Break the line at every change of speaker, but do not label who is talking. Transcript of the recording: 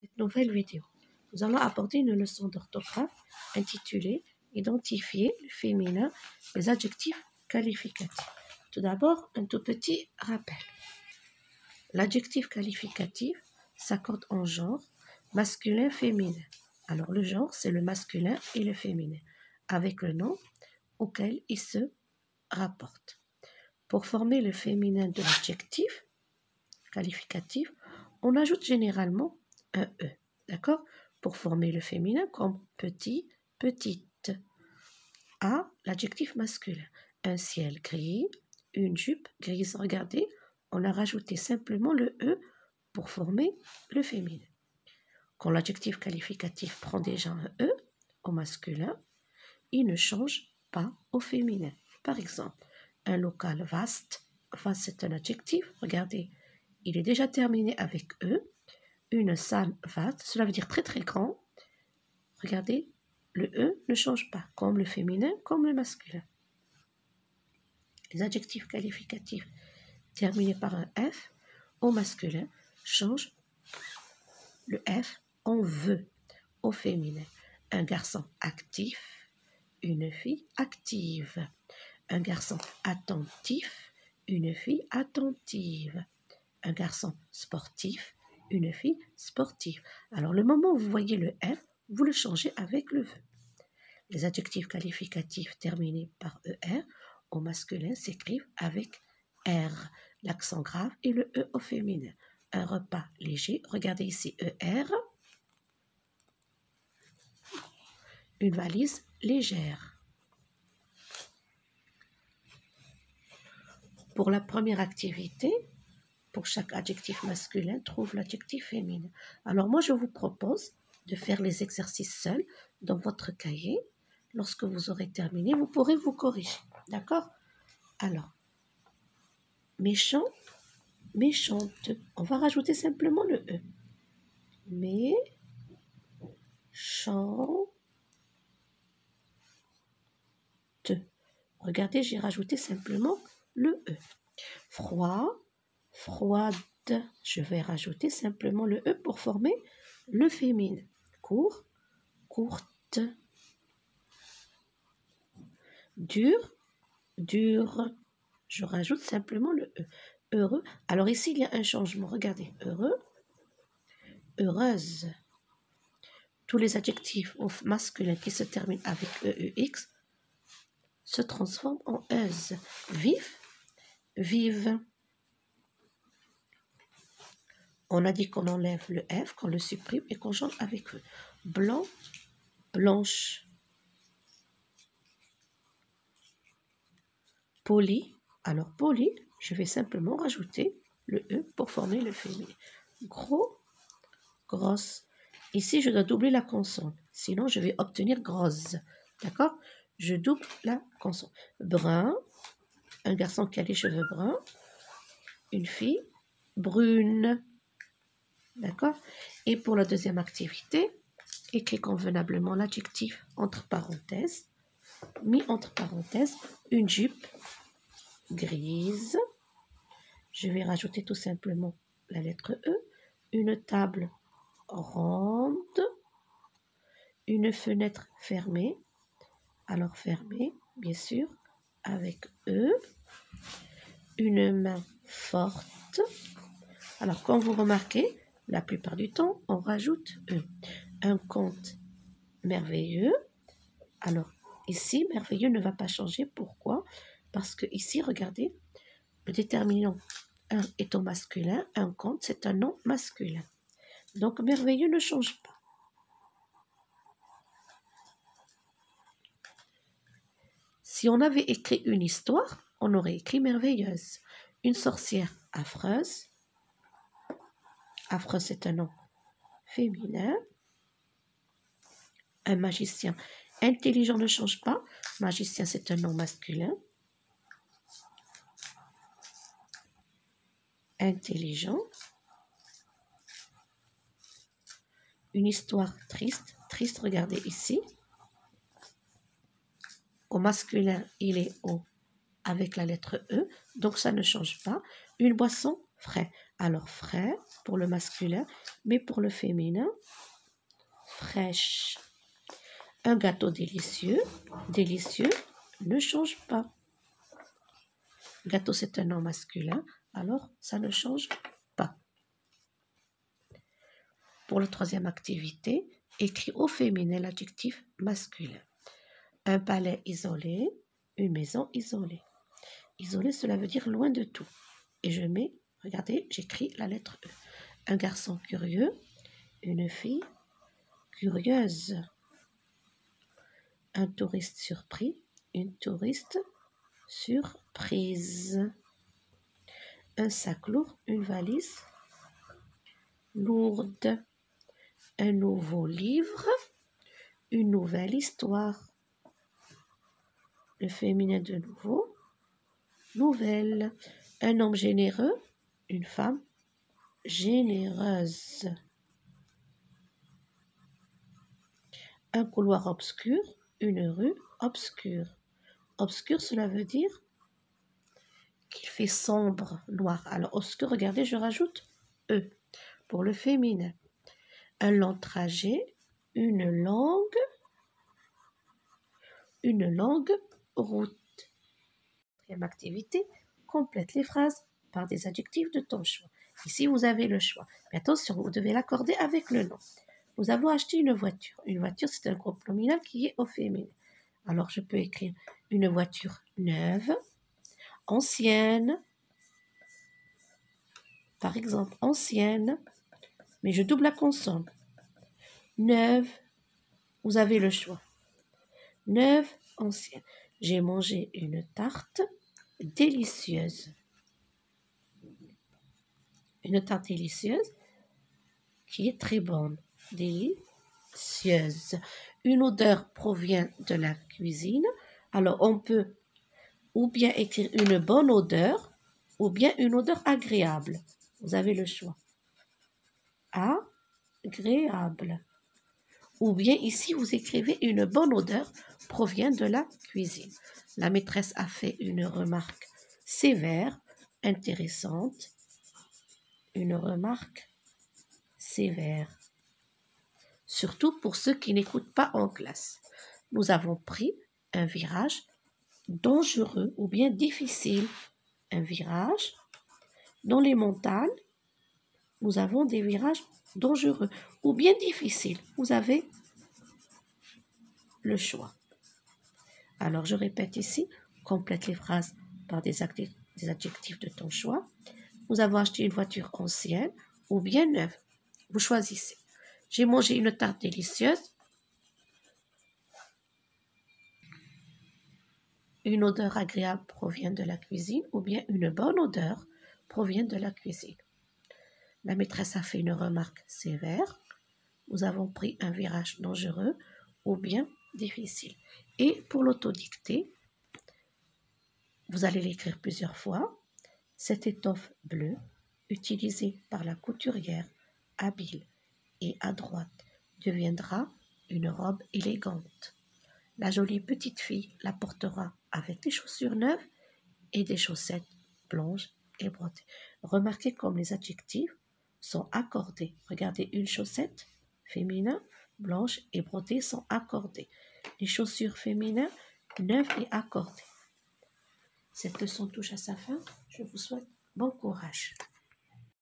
Cette nouvelle vidéo, nous allons aborder une leçon d'orthographe intitulée Identifier le féminin des adjectifs qualificatifs. Tout d'abord, un tout petit rappel. L'adjectif qualificatif s'accorde en genre masculin-féminin. Alors le genre, c'est le masculin et le féminin, avec le nom auquel il se rapporte. Pour former le féminin de l'adjectif qualificatif, on ajoute généralement un E, d'accord? Pour former le féminin comme petit, petite. A, l'adjectif masculin. Un ciel gris, une jupe grise. Regardez, on a rajouté simplement le E pour former le féminin. Quand l'adjectif qualificatif prend déjà un E au masculin, il ne change pas au féminin. Par exemple, un local vaste. Vaste, c'est un adjectif. Regardez, il est déjà terminé avec E. Une salle vaste, cela veut dire très très grand. Regardez, le E ne change pas, comme le féminin, comme le masculin. Les adjectifs qualificatifs terminés par un F au masculin changent le F en veut au féminin. Un garçon actif, une fille active. Un garçon attentif, une fille attentive. Un garçon sportif, une fille sportive. Alors, le moment où vous voyez le F, vous le changez avec le veut. Les adjectifs qualificatifs terminés par ER au masculin s'écrivent avec R, l'accent grave et le E au féminin. Un repas léger, regardez ici ER. Une valise légère. Pour la première activité, pour chaque adjectif masculin, trouve l'adjectif féminin. Alors moi, je vous propose de faire les exercices seuls dans votre cahier. Lorsque vous aurez terminé, vous pourrez vous corriger. D'accord? Alors, méchant, méchante. On va rajouter simplement le E. Méchante. Regardez, j'ai rajouté simplement le E. Froid, froide. Je vais rajouter simplement le E pour former le féminin. Court, courte. Dur, dur. Je rajoute simplement le E. Heureux. Alors ici, il y a un changement. Regardez. Heureux, heureuse. Tous les adjectifs masculins qui se terminent avec EUX se transforment en euse. Vif, vive. On a dit qu'on enlève le F, qu'on le supprime et qu'on change avec E. Blanc, blanche. Poli. Alors, poli, je vais simplement rajouter le E pour former le féminin. Gros, grosse. Ici, je dois doubler la consonne. Sinon, je vais obtenir grosse. D'accord? Je double la consonne. Brun, un garçon qui a les cheveux bruns. Une fille, brune. D'accord? Et pour la deuxième activité, écris convenablement l'adjectif entre parenthèses. Mis entre parenthèses, une jupe grise. Je vais rajouter tout simplement la lettre E. Une table ronde. Une fenêtre fermée. Alors fermée, bien sûr, avec E. Une main forte. Alors, comme vous remarquez, la plupart du temps, on rajoute E. Un conte merveilleux. Alors, ici, merveilleux ne va pas changer. Pourquoi? Parce que ici, regardez, le déterminant 1 est au masculin. Un conte, c'est un nom masculin. Donc, merveilleux ne change pas. Si on avait écrit une histoire, on aurait écrit merveilleuse. Une sorcière affreuse. Affreuse, c'est un nom féminin. Un magicien intelligent ne change pas. Magicien, c'est un nom masculin. Intelligent. Une histoire triste. Triste, regardez ici. Au masculin, il est O avec la lettre E. Donc, ça ne change pas. Une boisson Frais. Alors, frais pour le masculin, mais pour le féminin, fraîche. Un gâteau délicieux, délicieux, ne change pas. Gâteau, c'est un nom masculin, alors ça ne change pas. Pour la troisième activité, écris au féminin l'adjectif masculin. Un palais isolé, une maison isolée. Isolé, cela veut dire loin de tout. Et je mets, regardez, j'écris la lettre E. Un garçon curieux, une fille curieuse. Un touriste surpris, une touriste surprise. Un sac lourd, une valise lourde. Un nouveau livre, une nouvelle histoire. Le féminin de nouveau, nouvelle. Un homme généreux, une femme généreuse. Un couloir obscur, une rue obscure. Obscur, cela veut dire qu'il fait sombre, noir. Alors, obscur, regardez, je rajoute E pour le féminin. Un long trajet, une longue route. Troisième activité, complète les phrases par des adjectifs de ton choix. Ici, vous avez le choix. Mais attention, vous devez l'accorder avec le nom. Nous avons acheté une voiture. Une voiture, c'est un groupe nominal qui est au féminin. Alors, je peux écrire une voiture neuve, ancienne. Par exemple, ancienne, mais je double la consonne. Neuve, vous avez le choix. Neuve, ancienne. J'ai mangé une tarte délicieuse. Une tarte délicieuse qui est très bonne. Délicieuse. Une odeur provient de la cuisine. Alors, on peut ou bien écrire une bonne odeur ou bien une odeur agréable. Vous avez le choix. Agréable. Ou bien ici, vous écrivez une bonne odeur provient de la cuisine. La maîtresse a fait une remarque sévère, intéressante. Une remarque sévère. Surtout pour ceux qui n'écoutent pas en classe. Nous avons pris un virage dangereux ou bien difficile. Un virage. Dans les montagnes, nous avons des virages dangereux ou bien difficiles. Vous avez le choix. Alors, je répète ici, complète les phrases par des adjectifs de ton choix. Nous avons acheté une voiture ancienne ou bien neuve. Vous choisissez. J'ai mangé une tarte délicieuse. Une odeur agréable provient de la cuisine ou bien une bonne odeur provient de la cuisine. La maîtresse a fait une remarque sévère. Nous avons pris un virage dangereux ou bien difficile. Et pour l'autodictée, vous allez l'écrire plusieurs fois. Cette étoffe bleue, utilisée par la couturière habile et adroite, deviendra une robe élégante. La jolie petite fille la portera avec des chaussures neuves et des chaussettes blanches et brodées. Remarquez comme les adjectifs sont accordés. Regardez, une chaussette féminin, blanche et brodée sont accordées. Les chaussures féminines, neuves et accordées. Cette leçon touche à sa fin. Je vous souhaite bon courage.